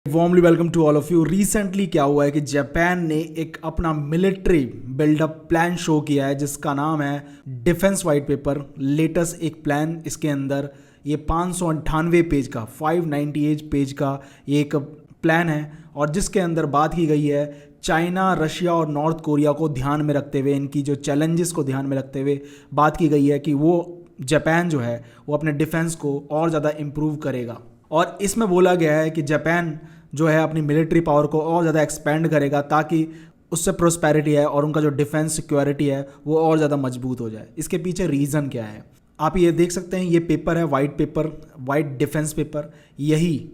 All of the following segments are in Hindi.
Warmly welcome to all of you. Recently क्या हुआ है कि जापान ने एक अपना मिलिट्री बिल्डअप प्लान शो किया है जिसका नाम है डिफेंस वाइट पेपर। लेटेस्ट एक प्लान इसके अंदर ये 598 पेज का 598 पेज का ये एक प्लान है और जिसके अंदर बात की गई है चाइना, रशिया और नॉर्थ कोरिया को ध्यान में रखते हुए, इनकी जो चैलेंजेस को ध्यान में रखते हुए बात की गई है कि वो जापान जो है वो अपने डिफेंस को और ज़्यादा इम्प्रूव करेगा। और इसमें बोला गया है कि जापान जो है अपनी मिलिट्री पावर को और ज़्यादा एक्सपेंड करेगा ताकि उससे प्रोस्पेरिटी है और उनका जो डिफेंस सिक्योरिटी है वो और ज़्यादा मजबूत हो जाए। इसके पीछे रीज़न क्या है आप ये देख सकते हैं। ये पेपर है white paper, white defence paper. यही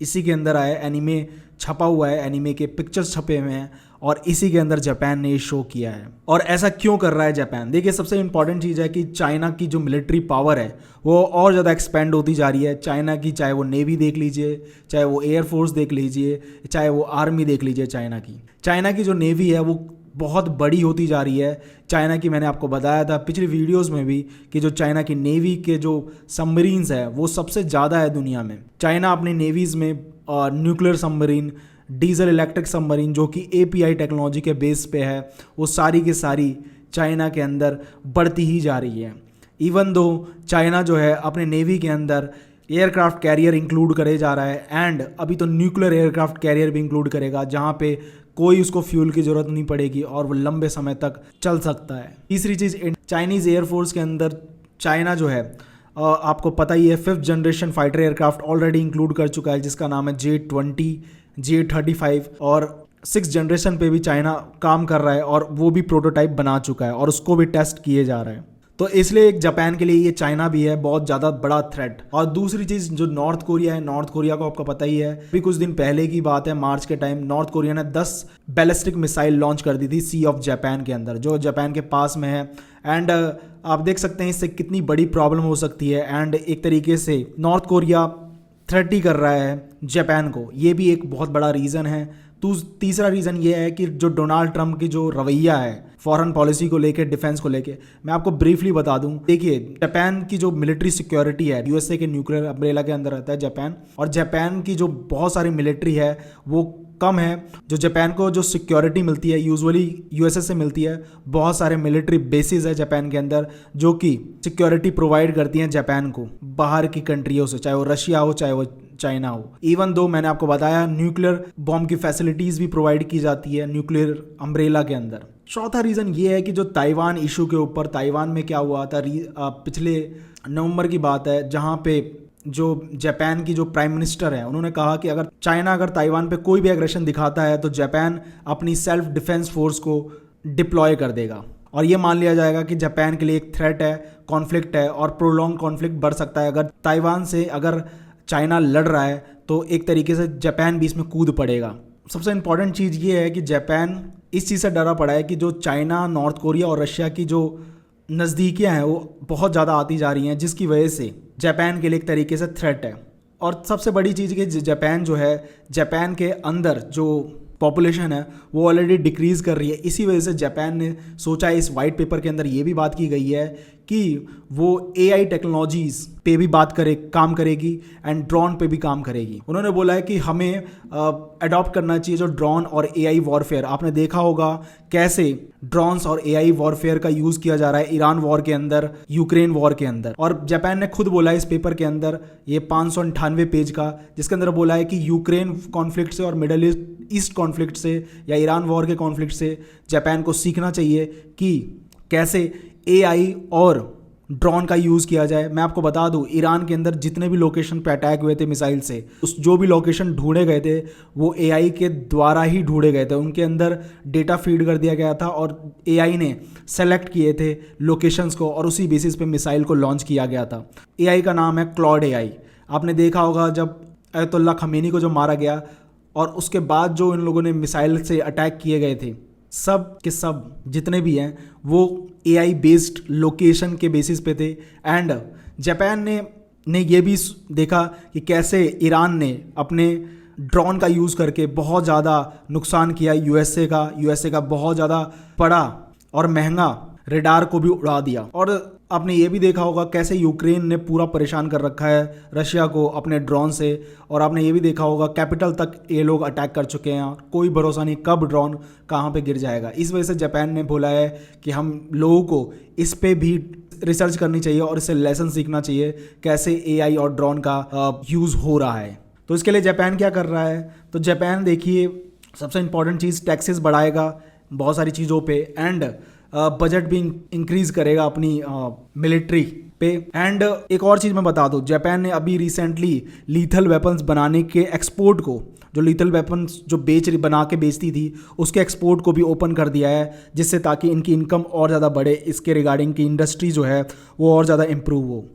इसी के अंदर आया, एनीमे छपा हुआ है, एनीमे के पिक्चर्स छपे हुए हैं और इसी के अंदर जापान ने ये शो किया है। और ऐसा क्यों कर रहा है जापान? देखिए, सबसे इंपॉर्टेंट चीज़ है कि चाइना की जो मिलिट्री पावर है वो और ज़्यादा एक्सपेंड होती जा रही है। चाइना की, चाहे वो नेवी देख लीजिए, चाहे वो एयरफोर्स देख लीजिए, चाहे वो आर्मी देख लीजिए। चाइना की जो नेवी है वो बहुत बड़ी होती जा रही है। चाइना की, मैंने आपको बताया था पिछली वीडियोस में भी कि जो चाइना की नेवी के जो सबमरीन्स है वो सबसे ज़्यादा है दुनिया में। चाइना अपनी नेवीज़ में nuclear submarine, diesel electric submarine जो कि API टेक्नोलॉजी के बेस पे है, वो सारी की सारी चाइना के अंदर बढ़ती ही जा रही है। इवन दो चाइना जो है अपने नेवी के अंदर एयरक्राफ्ट कैरियर इंक्लूड करे जा रहा है एंड अभी तो न्यूक्लियर एयरक्राफ्ट कैरियर भी इंक्लूड करेगा जहाँ पे कोई उसको फ्यूल की ज़रूरत नहीं पड़ेगी और वो लंबे समय तक चल सकता है। तीसरी चीज़, चाइनीज़ एयरफोर्स के अंदर चाइना जो है आपको पता ही है 5th generation fighter aircraft already include कर चुका है जिसका नाम है J-20, J-35 और 6th जनरेशन पे भी चाइना काम कर रहा है और वो भी प्रोटोटाइप बना चुका है और उसको भी टेस्ट किए जा रहे हैं। तो इसलिए एक जापान के लिए ये चाइना भी है बहुत ज़्यादा बड़ा थ्रेट। और दूसरी चीज़ जो नॉर्थ कोरिया है, नॉर्थ कोरिया को आपको पता ही है, अभी कुछ दिन पहले की बात है, मार्च के टाइम नॉर्थ कोरिया ने 10 बैलिस्टिक मिसाइल लॉन्च कर दी थी सी ऑफ जापान के अंदर, जो जापान के पास में है। एंड आप देख सकते हैं इससे कितनी बड़ी प्रॉब्लम हो सकती है। एंड एक तरीके से नॉर्थ कोरिया थ्रेट ही कर रहा है जापान को, ये भी एक बहुत बड़ा रीज़न है। तीसरा रीज़न ये है कि जो डोनाल्ड ट्रंप की जो रवैया है फॉरेन पॉलिसी को लेके, डिफेंस को लेके, मैं आपको ब्रीफली बता दूं। देखिए, जापान की जो मिलिट्री सिक्योरिटी है, USA के न्यूक्लियर अम्ब्रेला के अंदर रहता है जापान, और जापान की जो बहुत सारी मिलिट्री है वो कम है। जो जापान को जो सिक्योरिटी मिलती है यूजुअली USA से मिलती है। बहुत सारे मिलिट्री बेसिस है जापान के अंदर जो कि सिक्योरिटी प्रोवाइड करती हैं जापान को बाहर की कंट्रियों से, चाहे वो रशिया हो चाहे वो चाइना हो। इवन दो मैंने आपको बताया न्यूक्लियर बॉम्ब की फैसिलिटीज़ भी प्रोवाइड की जाती है न्यूक्लियर अम्ब्रेला के अंदर। चौथा रीज़न ये है कि जो ताइवान इशू के ऊपर, ताइवान में क्या हुआ था पिछले नवंबर की बात है जहाँ पे जो जापान की जो प्राइम मिनिस्टर है उन्होंने कहा कि अगर चाइना ताइवान पे कोई भी एग्रेशन दिखाता है तो जापान अपनी सेल्फ डिफेंस फोर्स को डिप्लॉय कर देगा और ये मान लिया जाएगा कि जापान के लिए एक थ्रेट है, कॉन्फ्लिक्ट है और प्रोलॉन्ग कॉन्फ्लिक्ट बढ़ सकता है। अगर ताइवान से अगर चाइना लड़ रहा है तो एक तरीके से जापान भी इसमें कूद पड़ेगा। सबसे इंपॉर्टेंट चीज़ ये है कि जापान इस चीज़ से डरा पड़ा है कि जो चाइना, नॉर्थ कोरिया और रशिया की जो नज़दीकियाँ हैं वो बहुत ज़्यादा आती जा रही हैं जिसकी वजह से जापान के लिए एक तरीके से थ्रेट है। और सबसे बड़ी चीज़ कि जापान जो है, जापान के अंदर जो पॉपुलेशन है वो ऑलरेडी डिक्रीज़ कर रही है। इसी वजह से जापान ने सोचा, इस वाइट पेपर के अंदर ये भी बात की गई है कि वो AI टेक्नोलॉजीज़ पे भी काम करेगी एंड ड्रोन पे भी काम करेगी। उन्होंने बोला है कि हमें अडॉप्ट करना चाहिए जो ड्रोन और AI वॉरफेयर। आपने देखा होगा कैसे ड्रोन्स और AI वॉरफेयर का यूज़ किया जा रहा है ईरान वॉर के अंदर, यूक्रेन वॉर के अंदर। और जापान ने खुद बोला है इस पेपर के अंदर, ये 598 पेज का, जिसके अंदर बोला है कि यूक्रेन कॉन्फ्लिक्ट से और मिडल ईस्ट कॉन्फ्लिक्ट से या ईरान वॉर के कॉन्फ्लिक्ट से जापान को सीखना चाहिए कि कैसे AI और ड्रोन का यूज़ किया जाए। मैं आपको बता दूं, ईरान के अंदर जितने भी लोकेशन पे अटैक हुए थे मिसाइल से, जो भी लोकेशन ढूंढे गए थे वो AI के द्वारा ही ढूंढे गए थे। उनके अंदर डेटा फीड कर दिया गया था और AI ने सेलेक्ट किए थे लोकेशंस को और उसी बेसिस पे मिसाइल को लॉन्च किया गया था। AI का नाम है क्लॉड AI। आपने देखा होगा जब अयतुल्ला खमेनी को जो मारा गया और उसके बाद जो इन लोगों ने मिसाइल से अटैक किए गए थे, सब के सब जितने भी हैं वो AI बेस्ड लोकेशन के बेसिस पे थे। एंड जापान ने ये भी देखा कि कैसे ईरान ने अपने ड्रोन का यूज़ करके बहुत ज़्यादा नुकसान किया USA का बहुत ज़्यादा बड़ा और महंगा रेडार को भी उड़ा दिया। और आपने ये भी देखा होगा कैसे यूक्रेन ने पूरा परेशान कर रखा है रशिया को अपने ड्रोन से, और आपने ये भी देखा होगा कैपिटल तक ये लोग अटैक कर चुके हैं, कोई भरोसा नहीं कब ड्रोन कहाँ पे गिर जाएगा। इस वजह से जापान ने बोला है कि हम लोगों को इस पे भी रिसर्च करनी चाहिए और इससे लेसन सीखना चाहिए कैसे एआई और ड्रोन का यूज़ हो रहा है। तो इसके लिए जापान क्या कर रहा है, तो जापान देखिए सबसे इंपॉर्टेंट चीज़ टैक्सेस बढ़ाएगा बहुत सारी चीज़ों पे, एंड बजट भी इंक्रीज करेगा अपनी मिलिट्री पे। एंड एक और चीज़ मैं बता दूँ, जापान ने अभी रिसेंटली लीथल वेपन्स बनाने के एक्सपोर्ट को, जो लीथल वेपन्स जो बना के बेचती थी उसके एक्सपोर्ट को भी ओपन कर दिया है, जिससे ताकि इनकी इनकम और ज़्यादा बढ़े, इसके रिगार्डिंग की इंडस्ट्री जो है वो और ज़्यादा इम्प्रूव हो।